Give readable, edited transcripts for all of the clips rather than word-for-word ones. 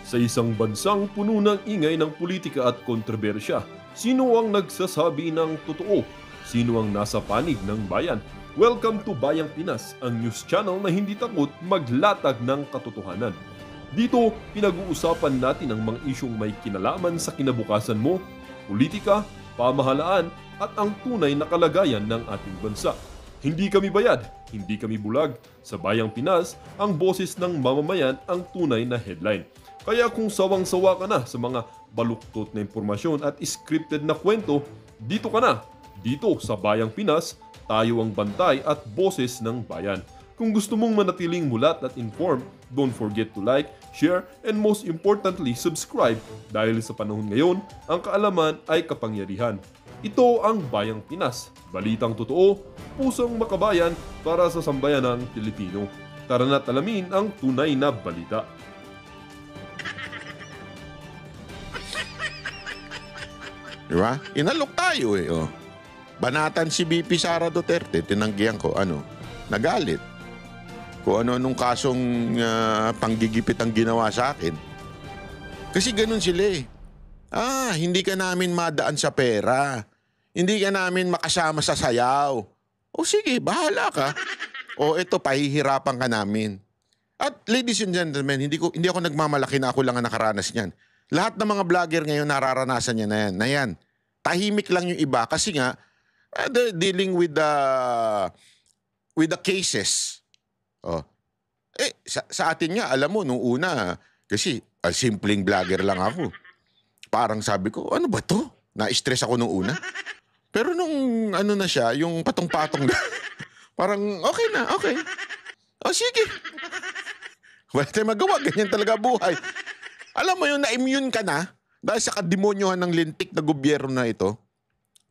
Sa isang bansang puno ng ingay ng politika at kontrobersya, sino ang nagsasabi ng totoo? Sino ang nasa panig ng bayan? Welcome to Bayang Pinas, ang news channel na hindi takot maglatag ng katotohanan. Dito, pinag-uusapan natin ang mga isyong may kinalaman sa kinabukasan mo, politika, pamahalaan, at ang tunay na kalagayan ng ating bansa. Hindi kami bayad, hindi kami bulag. Sa Bayang Pinas, ang boses ng mamamayan ang tunay na headline. Kaya kung sawang-sawa ka na sa mga baluktot na impormasyon at scripted na kwento, dito ka na. Dito sa Bayang Pinas, tayo ang bantay at boses ng bayan. Kung gusto mong manatiling mulat at informed, don't forget to like, share, and most importantly, subscribe dahil sa panahon ngayon, ang kaalaman ay kapangyarihan. Ito ang Bayang Pinas, balitang totoo, pusong makabayan para sa sambayanang Pilipino. Tara na't alamin ang tunay na balita. Diba? Inalok tayo eh. Oh. Banatan si BP Sara Duterte, tinanggihan ko, nagalit. Kung ano-anong kasong panggigipit ang ginawa sa akin. Kasi ganun sila eh. Hindi ka namin madaan sa pera. Hindi ka namin makasama sa sayaw. O sige, bahala ka. O ito, pahihirapan ka namin. At ladies and gentlemen, hindi ako nagmamalaki na ako lang ang nakaranas niyan. Lahat ng mga vlogger ngayon nararanasan niya na yan. Tahimik lang yung iba kasi nga they're dealing with the cases. Oh. Sa atin nga, alam mo, nung una, kasi simpleng vlogger lang ako. Parang sabi ko, ano ba to? Na-stress ako nung una. Pero nung na siya, yung patong-patong na, parang okay na, okay. O sige. Wala tayong magawa, ganyan talaga buhay. Alam mo yun, na-immune ka na dahil sa kademonyohan ng lintik na gobyerno na ito.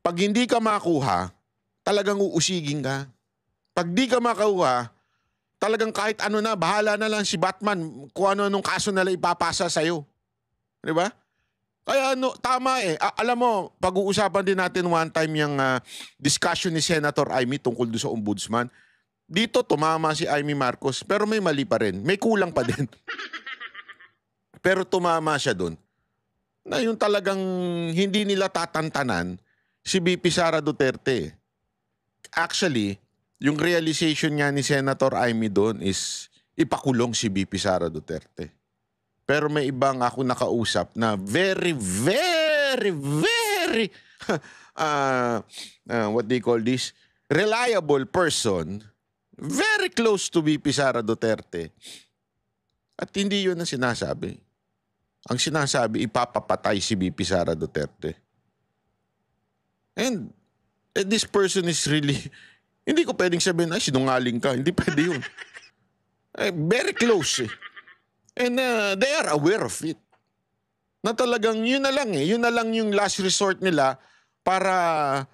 Pag hindi ka makuha, talagang uusigin ka. Pag di ka makuha, talagang kahit ano na, bahala na lang si Batman kung ano-anong kaso nila ipapasa sa'yo. Di ba? Kaya tama eh. Alam mo, pag-uusapan din natin one time yung discussion ni Senator Amy tungkol doon sa ombudsman. Dito tumama si Amy Marcos pero may mali pa rin. May kulang pa din. Pero tumama siya doon. Na yung talagang hindi nila tatantanan si BP Sara Duterte. Actually, yung realization niya ni Senator Amy doon is ipakulong si BP Sara Duterte. Pero may ibang ako nakausap na very what they call this? Reliable person, very close to BP Sara Duterte. At hindi yun ang sinasabi. Ang sinasabi, ipapapatay si BP Sara Duterte. And this person is really, hindi ko pwedeng sabihin, sinungaling ka. Hindi pwede yun. Very close eh. And they are aware of it. Na talagang yun na lang eh. Yun na lang yung last resort nila para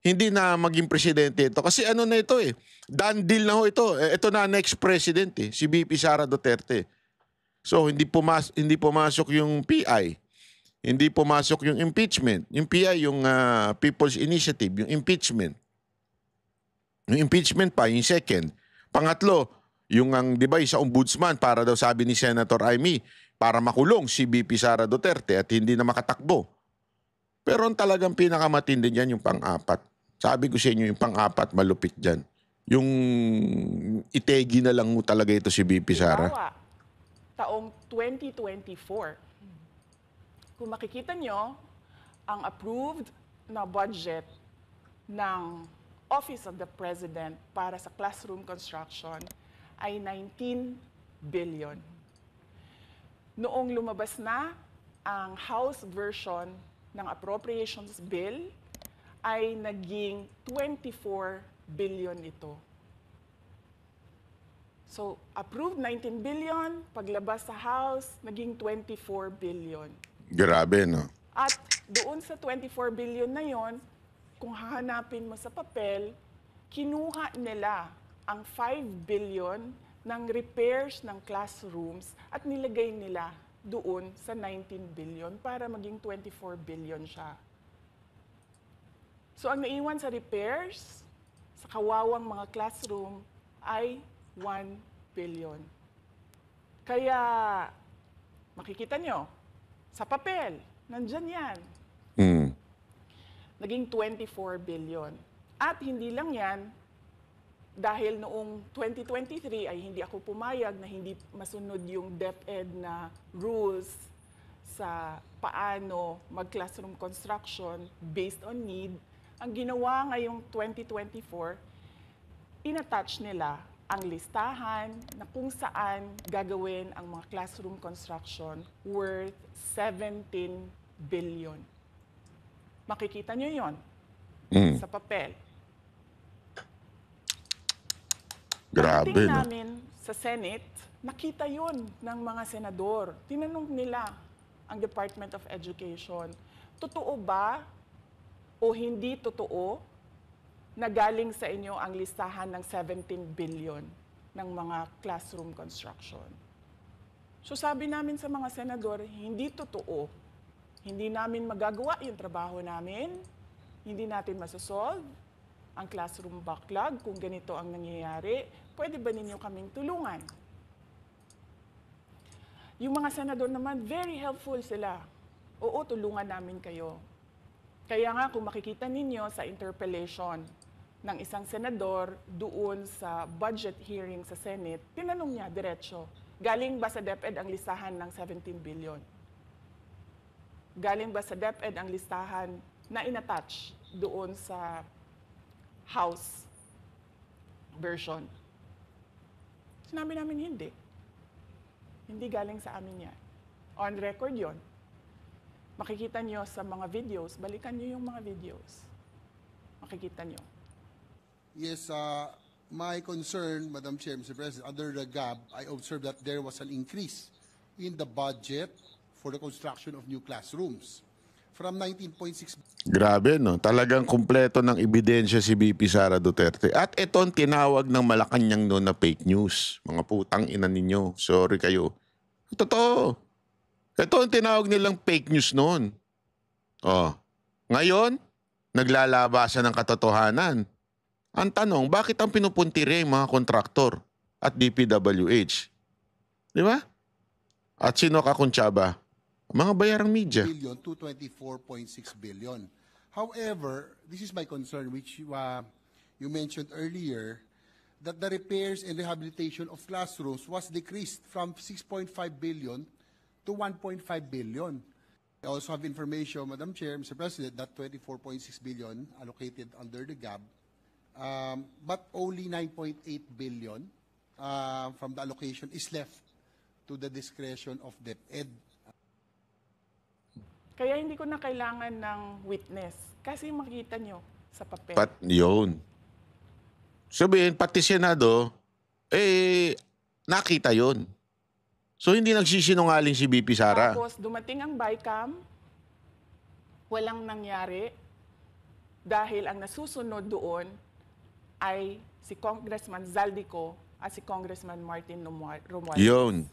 hindi na maging presidente ito. Kasi ano na ito eh. Done deal na ho ito. Ito na next president eh. Si BP Sara Duterte. So hindi pumasok yung PI. Hindi pumasok yung impeachment. Yung PI, yung People's Initiative, yung impeachment. Yung impeachment pa, yung second. Pangatlo, yung di ba, sa ombudsman para daw sabi ni Senator Amy, para makulong si BP Sara Duterte at hindi na makatakbo. Pero ang talagang pinakamatindi dyan yung pang-apat. Sabi ko sa inyo, yung pang-apat malupit dyan. Yung itegi na lang mo talaga ito si BP Sara. Taong 2024. Kung makikita nyo, ang approved na budget ng Office of the President para sa classroom construction ay 19 billion. Noong lumabas na ang House version ng Appropriations Bill, ay naging 24 billion ito. So, approved 19 billion, paglabas sa House, naging 24 billion. Grabe, no? At doon sa 24 billion na yon, kung hahanapin mo sa papel, kinuha nila ang 5 billion ng repairs ng classrooms at nilagay nila doon sa 19 billion para maging 24 billion siya. So ang naiwan sa repairs, sa kawawang mga classroom, ay 1 billion. Kaya Makikita nyo, sa papel, nandyan yan. Mm. Naging 24 billion. At hindi lang yan, dahil noong 2023 ay hindi ako pumayag na hindi masunod yung DepEd na rules sa paano mag-classroom construction based on need, ang ginawa ngayong 2024, inattach nila ang listahan na kung saan gagawin ang mga classroom construction worth 17 billion. Makikita nyo yon sa papel. Grabe, Pagdating no? namin sa Senate, nakita yun ng mga senador. Tinanong nila ang Department of Education, totoo ba o hindi totoo na galing sa inyo ang listahan ng 17 billion ng mga classroom construction? So sabi namin sa mga senador, hindi totoo. Hindi namin magagawa yung trabaho namin. Hindi natin masosolve ang classroom backlog kung ganito ang nangyayari. Pwede ba ninyo kaming tulungan? Yung mga senador naman, very helpful sila. Oo, tulungan namin kayo. Kaya nga kung makikita ninyo sa interpellation ng isang senador doon sa budget hearing sa Senate, tinanong niya diretso, galing ba sa DepEd ang listahan ng 17 billion? Galing ba sa DepEd ang listahan na inattach doon sa House version? Sinabi namin hindi. Hindi galing sa amin yan. On record yon. Makikita nyo sa mga videos, balikan nyo yung mga videos. Makikita nyo. Yes, my concern, Madam Chair, Mr. President, under the GAB, I observed that there was an increase in the budget for the construction of new classrooms from 19.6. Grabe, no? Talagang kumpleto ng ebidensya si VP Sara Duterte. At ito ang tinawag ng Malacanang noon na fake news. Mga putang ina ninyo. Sorry kayo. Totoo. Ito ang tinawag nilang fake news noon. Oh. Ngayon, naglalabasan ng katotohanan. Ang tanong, bakit ang pinupuntiri mga kontraktor at DPWH? Di ba? At sino kakuntsaba? Mga bayarang media. Billion to 24.6 billion. However, this is my concern, which you mentioned earlier, that the repairs and rehabilitation of classrooms was decreased from 6.5 billion to 1.5 billion. I also have information, Madam Chair, Mr. President, that 24.6 billion allocated under the GAB, but only 9.8 billion from the allocation is left to the discretion of DepEd. Kaya hindi ko na kailangan ng witness. Kasi makikita nyo sa papel. Yun. Sabihin, pati Senado, nakita yun. So, hindi nagsisinungaling si VP Sara. Tapos dumating ang BICAM, walang nangyari dahil ang nasusunod doon ay si Congressman Zaldico at si Congressman Martin Romualdez. Yun.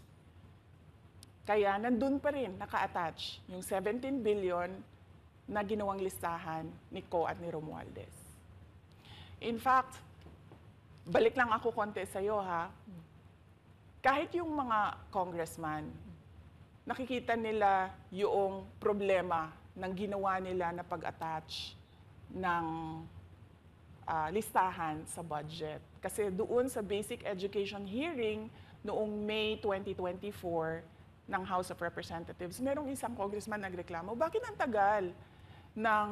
Kaya nandun pa rin, naka-attach yung 17 billion na ginawang listahan ni Co at ni Romualdez. In fact, balik lang ako konti sa'yo ha. Kahit yung mga congressman, nakikita nila yung problema ng ginawa nila na pag-attach ng listahan sa budget. Kasi doon sa basic education hearing noong May 2024, ng House of Representatives, merong isang congressman nagreklamo, bakit ang tagal ng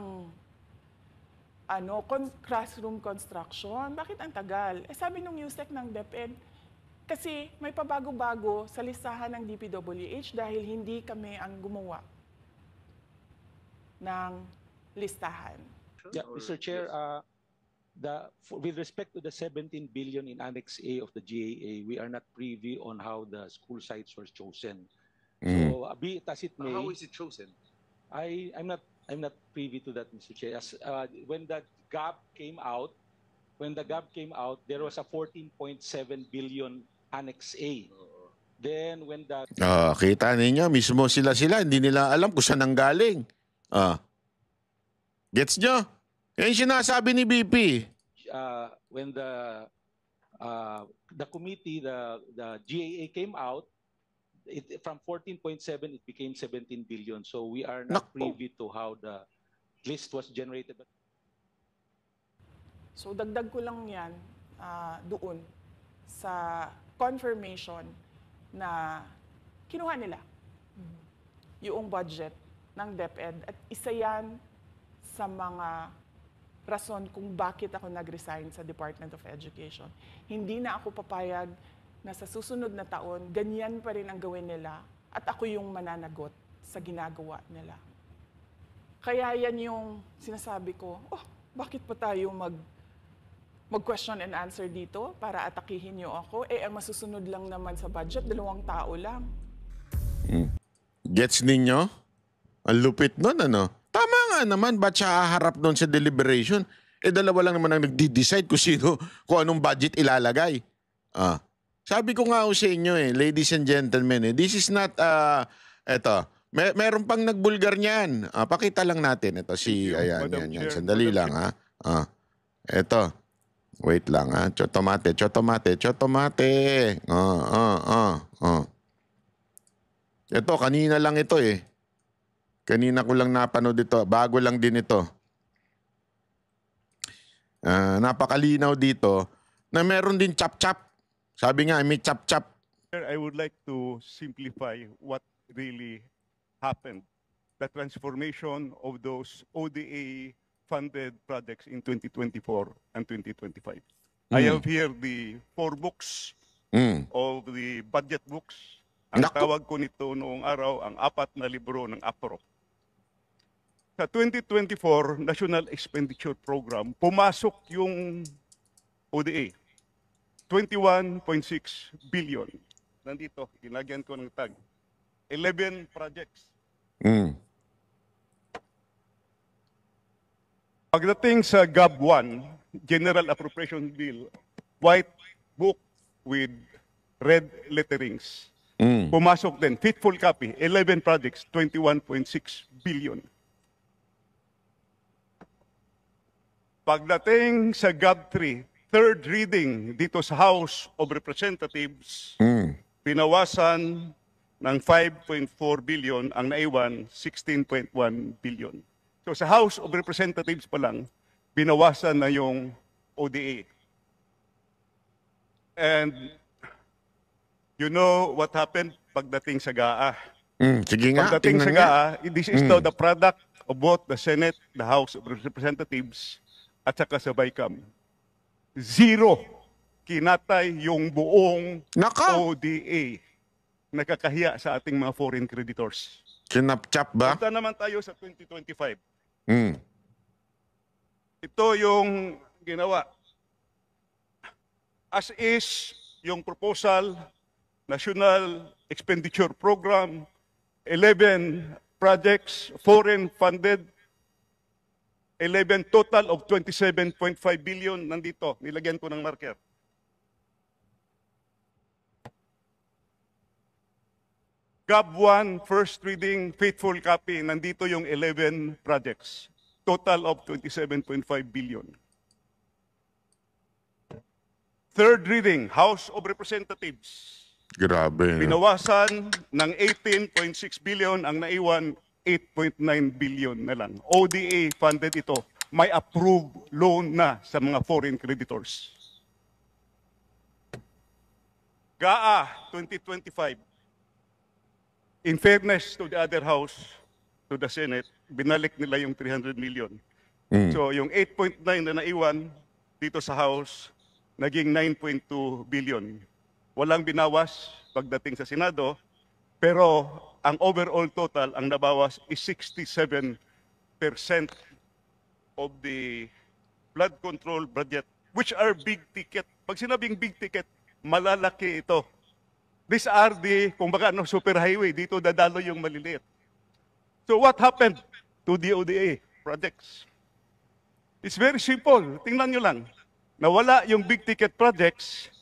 classroom construction? Bakit ang tagal? Sabi nung USEC ng DepEd, kasi may pabago-bago sa listahan ng DPWH dahil hindi kami ang gumawa ng listahan. Yeah, Mr. Chair, with respect to the 17 billion in Annex A of the GAA, we are not privy on how the school sites were chosen. So, be it as it may, how is it chosen? I'm not privy to that, Mr. Chair. As, when the GAP came out, there was a 14.7 billion Annex A. Then when that Kita ninyo, mismo sila, hindi nila alam kung saan ang galing. Gets nyo? Yan sinasabi ni BP. When the committee, the GAA came out, from 14.7 it became 17 billion. So we are not Nako. privy to how the list was generated. So dagdag ko lang yan doon sa confirmation na kinuha nila yung budget ng DepEd at isa yan sa mga rason kung bakit ako nag-resign sa Department of Education. Hindi na ako papayag na sa susunod na taon, ganyan pa rin ang gawin nila at ako yung mananagot sa ginagawa nila. Kaya yan yung sinasabi ko, bakit pa tayo mag-question and answer dito para atakihin niyo ako? Ang masusunod lang naman sa budget, 2 tao lang. Gets ninyo? Ang lupit nun, ano? Tama nga naman, ba't siya haharap nun sa deliberation? Dalawa lang naman ang nagdi-decide kung anong budget ilalagay. Sabi ko nga sa inyo ladies and gentlemen, this is not, eto, meron pang nagbulgar niyan. Pakita lang natin. Ito ayan. Sandali lang, ha. Eto. Wait lang, ha. Chotomate. Ito, kanina lang ito Kanina ko lang napanood ito. Bago lang din ito. Napakalinaw dito na meron din chap-chap. Sabi nga, may chap-chap. I would like to simplify what really happened. The transformation of those ODA-funded projects in 2024 and 2025. I have here the 4 books of the budget books. Ang tawag ko nito noong araw, ang 4 na libro ng APRO. Sa 2024 National Expenditure Program, pumasok yung ODA. 21.6 billion. Nandito, ginagyan ko ng tag. 11 projects. Pagdating sa GAB 1, General Appropriation Bill, white book with red letterings. Pumasok din, fitful copy, 11 projects, 21.6 billion. Pagdating sa GAB 3, third reading dito sa House of Representatives, pinawasan ng 5.4 billion, ang naiwan 16.1 billion. So sa House of Representatives pa lang, binawasan na yung ODA. And you know what happened pagdating sa GAA? Sige nga, Pagdating sa tingnan nga. GAA, this is now the product of both the Senate, the House of Representatives, at saka sa BICAM. 0 kinatay yung buong ODA. Nakakahiya sa ating mga foreign creditors. Kinapchap ba? Punta naman tayo sa 2025. Ito yung ginawa. As is, yung proposal, National Expenditure Program, 11 projects, foreign funded, 11 total of 27.5 billion nandito. Nilagyan ko ng marker. GAB 1, first reading, faithful copy, nandito yung 11 projects. Total of 27.5 billion. Third reading, House of Representatives. Grabe. Binawasan ng 18.6 billion, ang naiwan 8.9 billion na lang. ODA funded ito. May approved loan na sa mga foreign creditors. GAA 2025. In fairness to the other house, to the Senate, binalik nila yung 300 million. So yung 8.9 na naiwan dito sa House, naging 9.2 billion. Walang binawas pagdating sa Senado, pero ang overall total, ang nabawas is 67% of the flood control budget, which are big ticket. Pag sinabing big ticket, malalaki ito. These are the, kumbaga, superhighway. Dito dadalo yung maliliit. So what happened to the ODA projects? It's very simple. Tingnan nyo lang. Nawala yung big ticket projects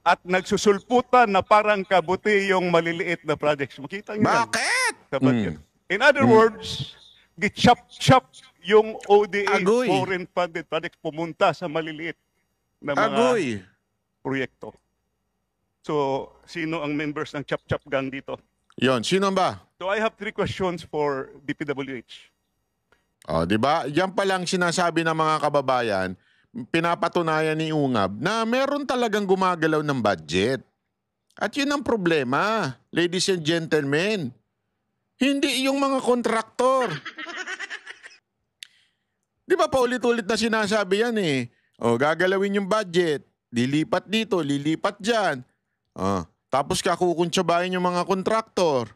at nagsusulputan na parang kabuti yung maliliit na projects. Makita nyo yan Bakit? sa budget. In other words, gichap-chap yung ODA Agoy. foreign funded projects pumunta sa maliliit na mga Agoy. proyekto. So, sino ang members ng chap-chap gang dito? Yon, sino ba? So I have 3 questions for DPWH. O, di ba? Yan pa lang sinasabi ng mga kababayan, pinapatunayan ni Ungab na meron talagang gumagalaw ng budget. At yun ang problema, ladies and gentlemen. Hindi yung mga kontraktor. Di ba paulit-ulit na sinasabi yan eh. O, gagalawin yung budget. Lilipat dito, lilipat dyan. O, tapos kakukuntsabahin yung mga kontraktor.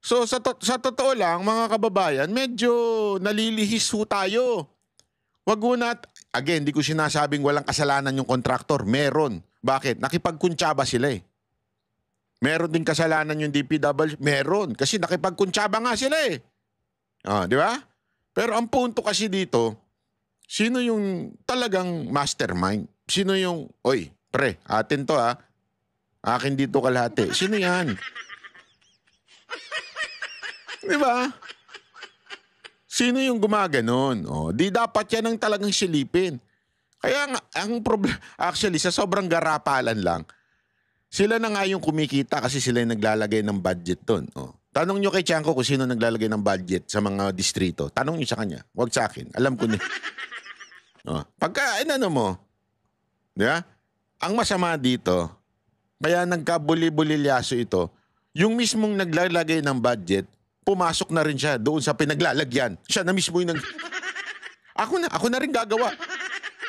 So sa totoo lang, mga kababayan, medyo nalilihis ho tayo. Wag ho again, di ko sinasabing walang kasalanan yung kontraktor. Meron. Bakit? Nakipagkuntsaba sila eh. Meron din kasalanan yung DPWH. Meron. Kasi nakipagkuntsaba nga sila eh. Di ba? Pero ang punto kasi dito, sino yung talagang mastermind? Sino yung, oy, pre, atin to ha. Akin dito kalahati. Sino yan? Di ba? Sino yung gumaganon? Di dapat yan ang talagang silipin. Kaya nga, ang problem, actually, sa sobrang garapalan lang, sila na nga yung kumikita kasi sila yung naglalagay ng budget doon. Tanong nyo kay Tiangco kung sino naglalagay ng budget sa mga distrito. Tanong nyo sa kanya. Huwag sa akin. Alam ko na. Pagka, ano mo, di ba? Ang masama dito, kaya nagkabuli-bulilyaso ito, yung mismong naglalagay ng budget, pumasok na rin siya doon sa pinaglalagyan. Siya na mismo yung Ako na rin gagawa.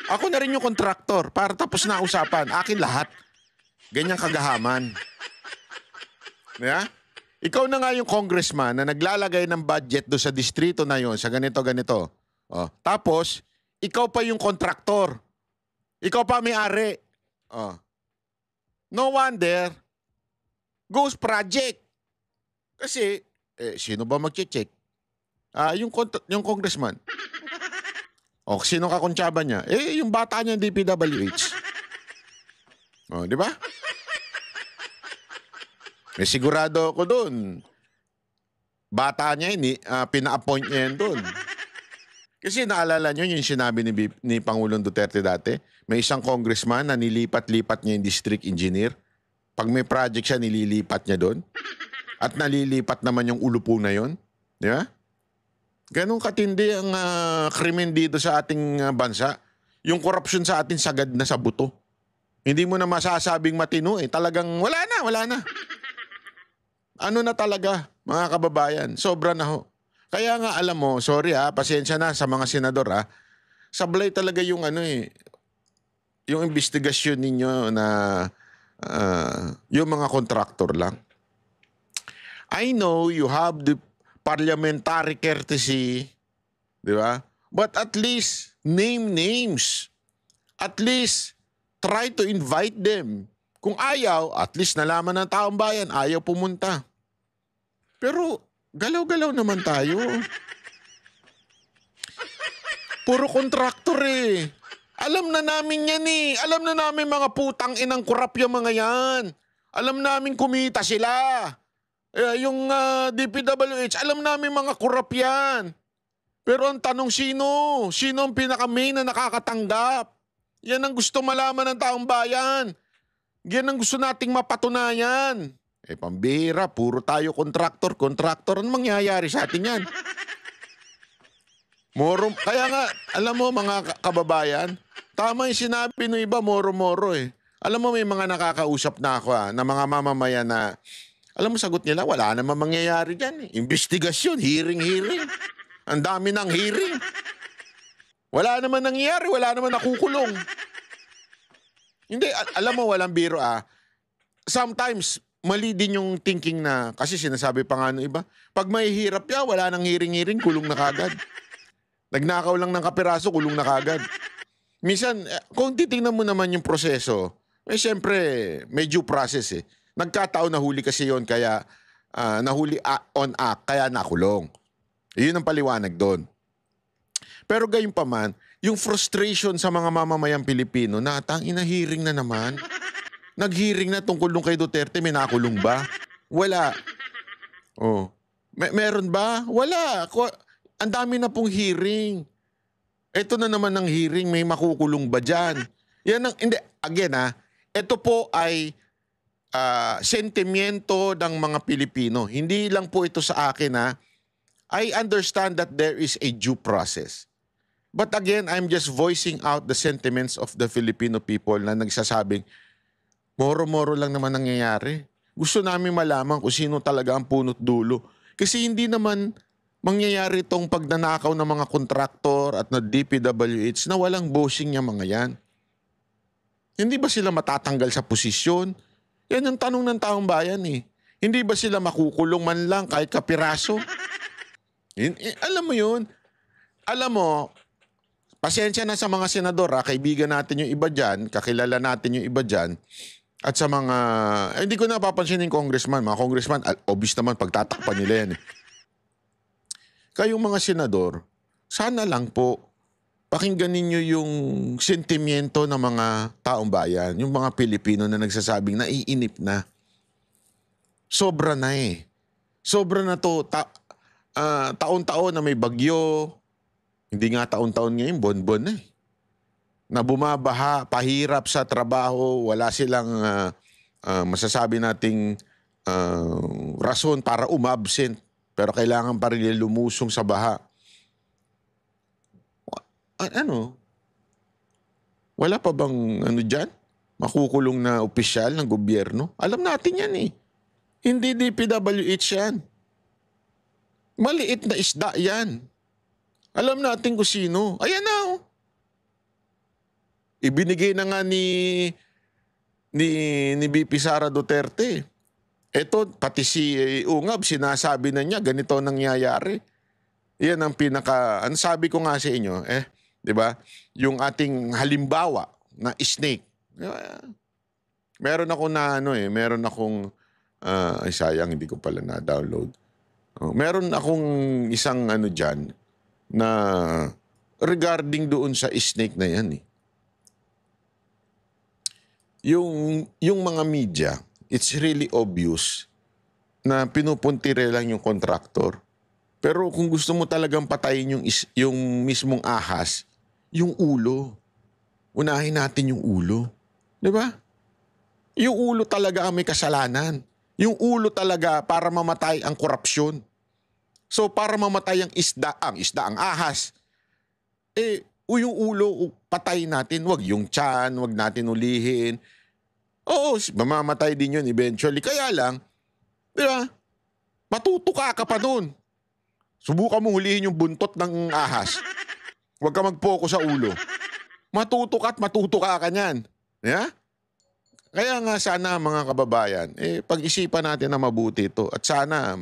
Ako na rin yung kontraktor para tapos na usapan. Akin lahat. Ganyang kagahaman. Yeah? Ikaw na nga yung congressman na naglalagay ng budget doon sa distrito na yon sa ganito-ganito. Tapos, ikaw pa yung kontraktor. Ikaw pa may-ari. No wonder, ghost project. Kasi, sino ba mag-check? Yung congressman. Sino kakontsaba niya? Yung bata niya DPWH. Di ba? Sigurado ako doon. Bata niya yun, pina-appoint niya yun doon. Kasi naalala niyo yung sinabi ni Pangulong Duterte dati, may isang congressman na nilipat-lipat niya yung district engineer. Pag may project siya, nililipat niya doon. At nalilipat naman yung ulupo na yun. Di ba? Ganun katindi ang krimen dito sa ating bansa. Yung korupsyon sa atin sagad na sa buto. Hindi mo na masasabing matino eh. Talagang wala na. Ano na talaga, mga kababayan? Sobra na ho. Kaya nga alam mo, sorry pasensya na sa mga senador sablay talaga yung yung investigasyon ninyo na yung mga kontraktor lang. I know you have the parliamentary courtesy, di ba? But at least name names. At least try to invite them. Kung ayaw, at least nalaman ng taong bayan, ayaw pumunta. Pero galaw-galaw naman tayo. Puro kontraktor eh. Alam na namin yan eh. Alam na namin mga putang inang korap yung mga yan. Alam namin kumita sila. Yung DPWH, alam namin mga korap yan. Pero ang tanong sino? Sino ang pinaka-main na nakakatanggap? Yan ang gusto malaman ng taong bayan. Yan ang gusto nating mapatunayan. Pambihira, puro tayo kontraktor. Ano mangyayari sa atin yan? Kaya nga, alam mo mga kababayan, tama yung sinabi ng iba, moro-moro eh. Alam mo may mga nakakausap na ako na mga mamamayan na, alam mo sagot nila, wala namang mangyayari dyan eh. Investigasyon, hearing. Ang dami ng hearing. Wala naman nangyayari, wala naman nakukulong. Hindi, alam mo, walang biro Sometimes, mali din yung thinking na, kasi sinasabi pa nga ng iba, pag may hirap wala nang hearing, kulong na kagad. Nagnakaw lang ng kapiraso, kulong na kagad. Minsan, kung titingnan mo naman yung proseso, siyempre, may due process eh. Nagkataon nahuli kasi yon kaya nahuli on act, kaya nakulong. Yun ang paliwanag doon. Pero gayon pa man, yung frustration sa mga mamamayang Pilipino na tangina hearing na naman. Nag-hearing na tungkol nung kay Duterte, may nakulong ba? Wala. Meron ba? Wala. Ang dami na pong hearing. Ito na naman ang hearing, may makukulong ba dyan? Yan ang, hindi, again ito po ay sentimiento ng mga Pilipino. Hindi lang po ito sa akin ha. I understand that there is a due process. But again, I'm just voicing out the sentiments of the Filipino people na nagsasabing, moro-moro lang naman nangyayari. Gusto namin malaman kung sino talaga ang punot dulo. Kasi hindi naman mangyayari itong pagnanakaw ng mga kontraktor at na DPWH na walang bossing niya mga yan. Hindi ba sila matatanggal sa posisyon? Yan ang tanong ng taong bayan eh. Hindi ba sila makukulong man lang kahit kapiraso? Alam mo yun? Alam mo, pasensya na sa mga senador kaibigan natin yung iba dyan, kakilala natin yung iba dyan, at sa mga, hindi ko napapansin yung congressman. Mga congressman, obvious naman pagtatakpan nila yan eh. Kayong mga senador, sana lang po, pakinggan ninyo yung sentimiento ng mga taong bayan, yung mga Pilipino na nagsasabing naiinip na. Sobra na eh. Sobra na to. Taon-taon na may bagyo. Hindi nga taon-taon ngayon, buwan-buwan na eh. Na bumabaha, pahirap sa trabaho, wala silang masasabi nating rason para umabsent. Pero kailangan pa rin lumusong sa baha. Ano? Wala pa bang dyan? Makukulong na opisyal ng gobyerno? Alam natin yan eh. Hindi DPWH yan. Maliit na isda yan. Alam natin kung sino. Ayan na oh. Ibinigay na nga ni BP Sara Duterte. Ito, pati si Ungab, sinasabi na niya, ganito nangyayari. Yan ang ano sabi ko nga sa inyo, di ba? Yung ating halimbawa na snake. Meron akong sayang, hindi ko pala na-download. Meron akong isang dyan na regarding doon sa snake na yan eh. Yung mga media, it's really obvious na pinupuntire lang yung kontraktor. Pero kung gusto mo talagang patayin yung mismong ahas, yung ulo. Unahin natin yung ulo. Di ba? Yung ulo talaga ang may kasalanan. Yung ulo talaga para mamatay ang korupsyon. So para mamatay ang ang ahas, yung ulo, patay natin. Wag yung tiyan, wag natin ulihin. Oo, mamamatay din yun eventually. Kaya lang, di ba? Matutuka ka pa dun. Subukan mong hulihin yung buntot ng ahas. Huwag ka mag-focus sa ulo. Matutuka at matutuka ka niyan. Yeah? Kaya nga sana mga kababayan, pag-isipan natin na mabuti ito. At sana